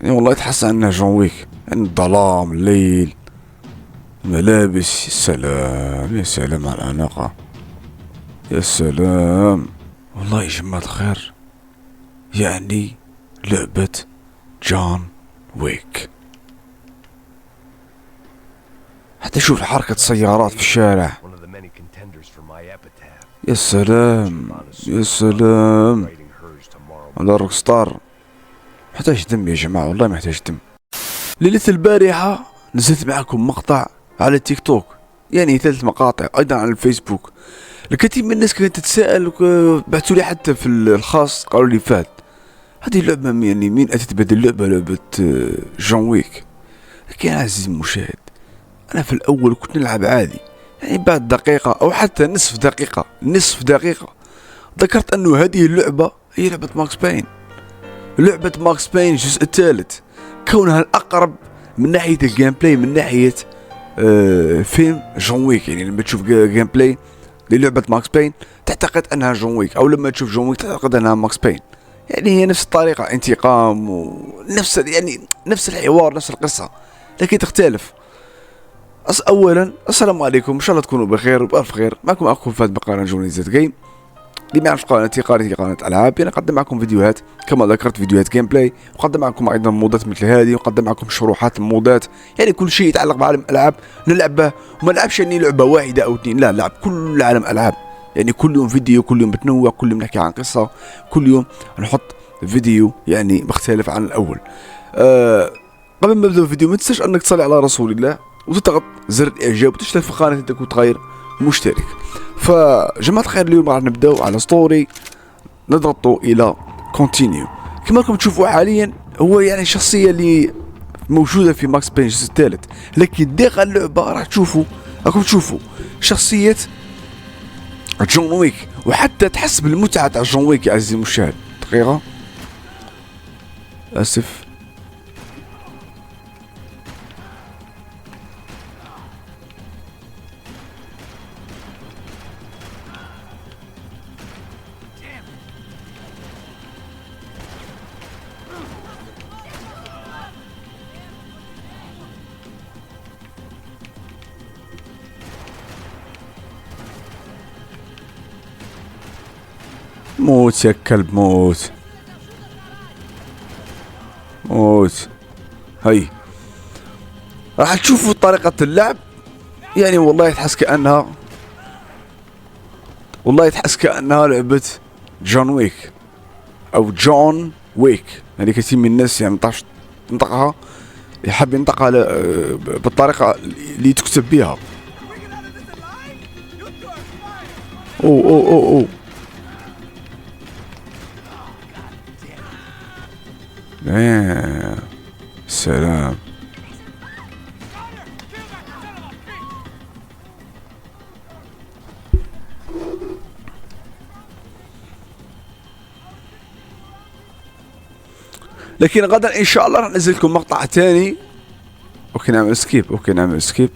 يعني والله تحس انها جون ويك، يعني الظلام، الليل، الملابس. يا سلام يا سلام على الأناقة، يا سلام. والله يا جماعة الخير، يعني لعبة جون ويك. حتى شوف حركة السيارات في الشارع. يا سلام يا سلام على روك ستار. محتاج دم يا جماعة، والله محتاج دم. ليلة البارحة نزلت معكم مقطع على التيك توك، يعني 3 مقاطع أيضا على الفيسبوك. الكثير من الناس كانت تتساءل، بعثوا لي حتى في الخاص قالوا لي فهد هذه اللعبة يعني مين أتت بهذه اللعبة، لعبة جون ويك. لكن يا عزيزي المشاهد، أنا في الأول كنت نلعب عادي، يعني بعد دقيقة أو حتى نصف دقيقة ذكرت أنه هذه اللعبة هي لعبة ماكس باين. لعبة ماكس باين الجزء الثالث، كونها الأقرب من ناحية الجيم بلاي، من ناحية فيلم جون ويك. يعني لما تشوف جيم بلاي للعبة ماكس باين تعتقد أنها جون ويك، أو لما تشوف جون ويك تعتقد أنها ماكس باين. يعني هي نفس الطريقة، انتقام ونفس يعني نفس الحوار، نفس القصة، لكن تختلف. أولا السلام عليكم، إن شاء الله تكونوا بخير وبألف خير. معكم أخوكم فهد بقناة جوني زد جيم. اللي ما يعرفش قناتي قناة ألعاب، يعني نقدم معكم فيديوهات كما ذكرت، فيديوهات جيم بلاي، وقدم معكم أيضا مودات مثل هذه، وقدم معكم شروحات المودات، يعني كل شيء يتعلق بعالم الألعاب نلعبه. وما نلعبش يعني لعبة واحدة أو اثنين، لا، نلعب كل عالم ألعاب. يعني كل يوم فيديو، كل يوم بتنوع، كل يوم نحكي عن قصة، كل يوم نحط فيديو يعني مختلف عن الأول. قبل ما نبدأ الفيديو ما تنساش أنك تصلي على رسول الله وتضغط زر الإعجاب وتشترك في القناة إذا كنت غير مشترك. فجماعة الخير، اليوم راح نبداو على ستوري، نضغطوا الى كونتينيو. كما راكم تشوفوا حاليا هو يعني الشخصية اللي موجودة في ماكس بين الجزء الثالث، لكن داخل اللعبة راكم تشوفوا شخصية جون ويك، وحتى تحس بالمتعة تاع جون ويك يا عزيزي المشاهد. دقيقة، اسف. موت يا كلب، موت موت. هاي راح تشوفوا طريقة اللعب، يعني والله تحس كأنها لعبة جون ويك او جون ويك. يعني كثير من الناس يعني متعرفش تنطقها، يحب ينطقها بالطريقة اللي تكتب بها. اوه اوه اوه اوه. يا سلام. لكن غدا ان شاء الله راح انزل لكم مقطع ثاني. اوكي نعمل سكيب.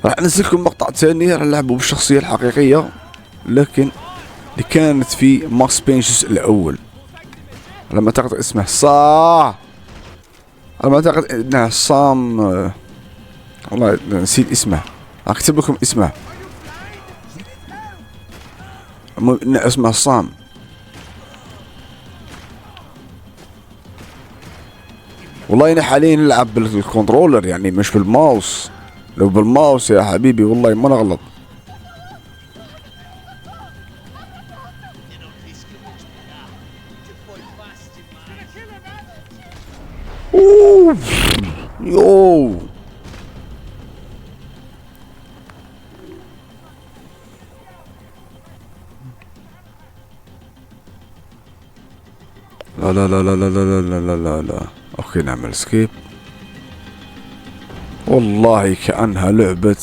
راح انزل لكم مقطع ثاني راح نلعبوا بالشخصية الحقيقية، لكن اللي كانت في ماكس بين الجزء الاول. لما تعتقد اسمه لما تعتقد انه صام، والله نسيت اسمه، اكتب لكم اسمه. انه اسمه صام. والله انا حاليا نلعب بالكنترولر يعني مش بالماوس. لو بالماوس يا حبيبي والله ما نغلط. اوه يو. لا لا لا لا لا لا لا لا لا لا. اوكي نعمل سكيب. والله كأنها لعبة.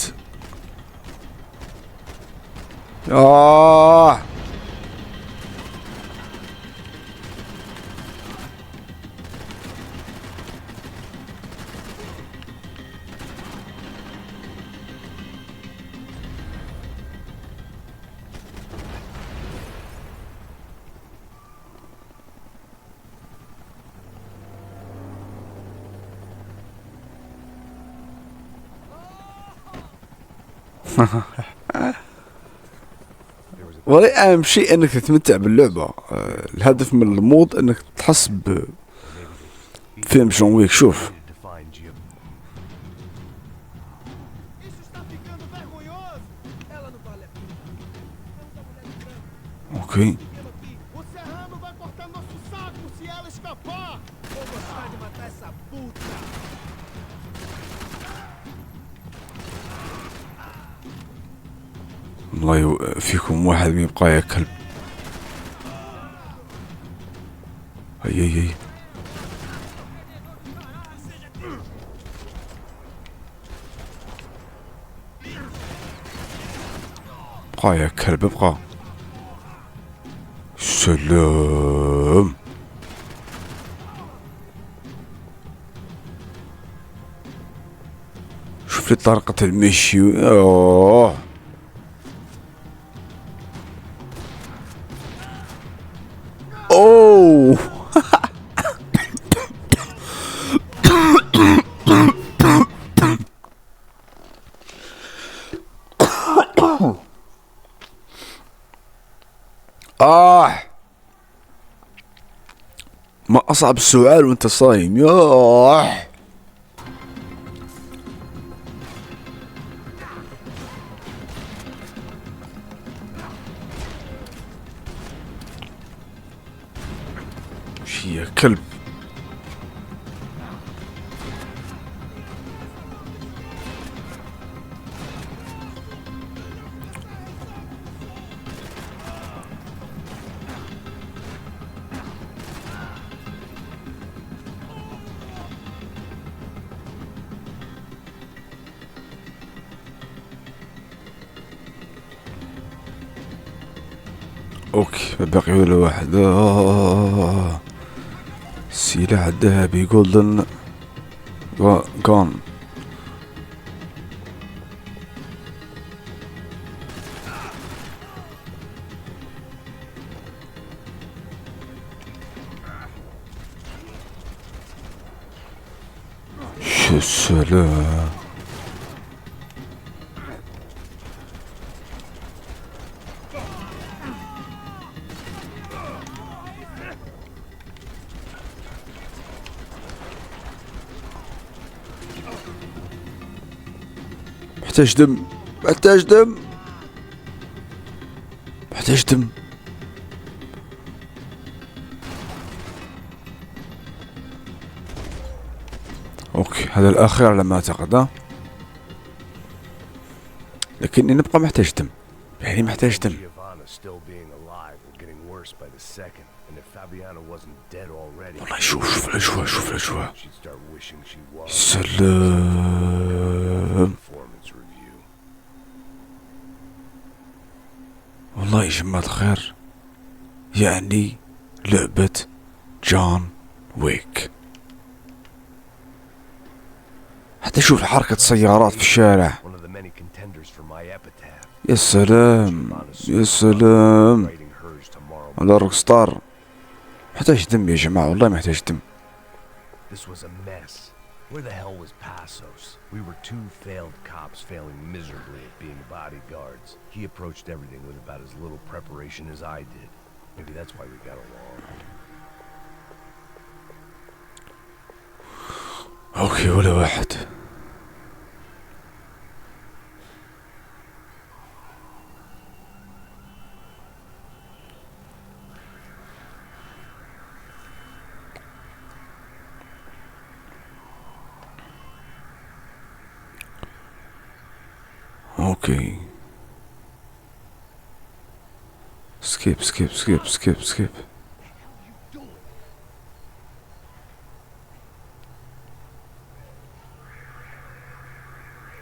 والله اهم شيء انك تتمتع باللعبة. الهدف من المود انك تحس بفيلم جون ويك. شوف اوكي والله فيكم واحد يبقى يا كلب. هي ابقى يا كلب ابقى. سلام. شوف لي طريقة المشي. اوه اوه ما أصعب السؤال وأنت صايم ياه. شي يا كلب. اوكي باقي ولا واحد. السلاح الذهبي جولدن جون. شو السلام. محتاج دم محتاج دم محتاج دم. اوكي هذا الاخير على ما اعتقد. لكني نبقى محتاج دم. يعني محتاج دم. والله شوف الاجواء شوف الاجواء. سلام. والله يا جماعة الخير يعني لعبة جون ويك. حتى شوف حركة السيارات في الشارع. يا سلام يا سلام على روك ستار. محتاج دم يا جماعة والله محتاج دم. This was a mess. Where the hell was Passos? We were two failed cops failing miserably at being bodyguards. He approached everything with about as little preparation as I did. Maybe that's why we got along. اوكي ولا واحد. اوكي سكيب سكيب سكيب سكيب سكيب.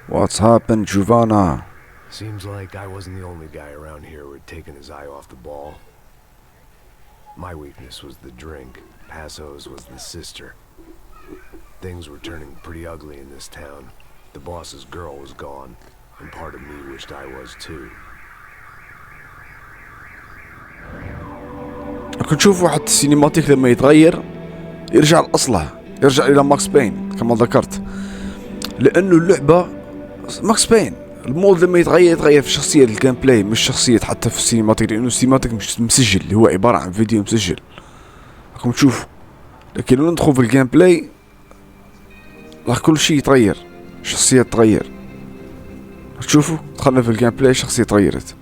What's happened, Giovanna? Seems like I wasn't the only guy around here who had taken his eye off the ball. My weakness was the drink. Passos was the sister. Things were turning pretty ugly in this town. The boss's girl was gone, and part of me wished I was too. كنت نشوف واحد السينماتيك لما يتغير يرجع لأصله، يرجع إلى ماكس بين كما ذكرت، لأنه اللعبة ماكس بين المود لما يتغير في الشخصيه الجيم بلاي، مش شخصيه حتى في السينماتيك، لانه السينماتيك مش مسجل، اللي هو عباره عن فيديو مسجل راكم تشوفوا. لكن لو ندخل في الجيم بلاي راح كل شيء يتغير، الشخصيه تتغير. تشوفوا دخلنا في الجيم بلاي الشخصيه تغيرت.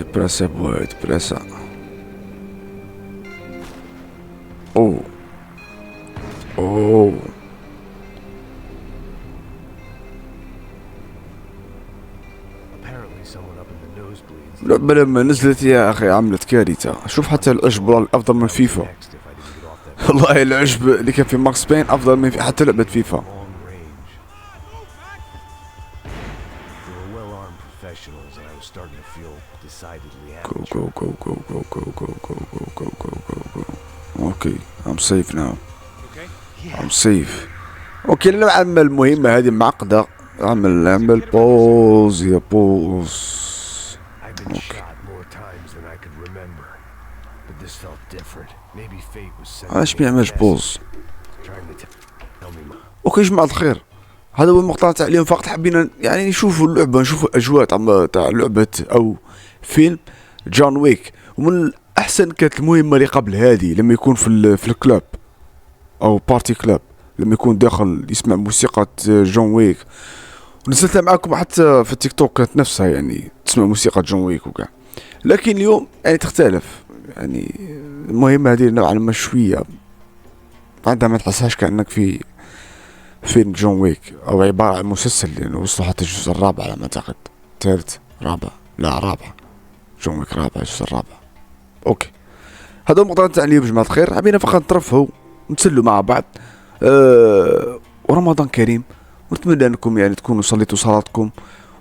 Depressa boy, depressa. Oh. Oh. Apparently someone up in the nosebleeds. اللعبة لما نزلت يا أخي عملت كارثة. شوف حتى العشب والله أفضل من فيفا. Next, if I didn't get off that والله العشب اللي كان في ماكس بين أفضل من حتى لعبة فيفا. long range. They were well-armed professionals, and I was starting to feel decidedly Go amateur. go go go go go go go go go go go go. Okay, I'm safe now. I'm safe. اوكي نعمل المهمة هذه معقدة. اعمل بوز يا بوز. I've been shot more times than I could remember, but this felt different. Maybe fate was sending علاش me ما a يعملش message, بوز؟ trying to tell me. اوكي يا جماعة الخير، هذا هو المقطع تاع اليوم. فقط حبينا يعني نشوفوا اللعبة، نشوفوا الاجواء تاع لعبة او فيلم جون ويك. ومن الاحسن كانت المهمة اللي قبل هذه، لما يكون في الكلاب او بارتي كلاب، لما يكون داخل يسمع موسيقى جون ويك. ونزلتها معكم حتى في التيك توك كانت نفسها، يعني تسمع موسيقى جون ويك وكاع. لكن اليوم يعني تختلف، يعني المهمة هذه نوعا ما شوية بعدها ما تحسهاش كأنك في فيلم جون ويك او عبارة عن مسلسل، لانه وصلوا حتى الجزء الرابع على ما اعتقد، ثالث رابع، لا رابع، جون ويك رابع الجزء الرابع. اوكي هذا هو المقطع تاع اليوم يا جماعة الخير. حبينا فقط نترفهوا ونتسلوا مع بعض. ورمضان كريم، ونتمنى انكم يعني تكونوا صليتوا صلاتكم،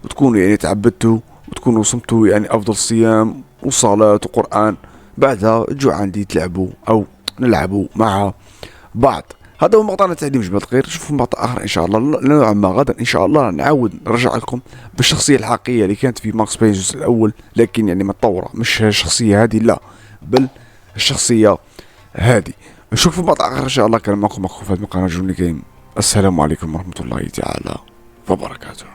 وتكونوا يعني تعبدتوا، وتكونوا صمتوا يعني افضل صيام وصلاة وقرآن. بعدها تجوا عندي تلعبوا او نلعبوا مع بعض. هذا هو مقطعنا تاع اليوم جماعة الخير. نشوفكم مقطع اخر ان شاء الله، نوعا ما غدا ان شاء الله نعاود نرجع لكم بالشخصية الحقيقية اللي كانت في ماكس باين الجزء الاول، لكن يعني متطورة، مش الشخصية هذه لا، بل الشخصية هذه. نشوفكم مقطع اخر ان شاء الله. كان معكم اخو فهد من قناة جوني جيم. السلام عليكم ورحمة الله تعالى وبركاته.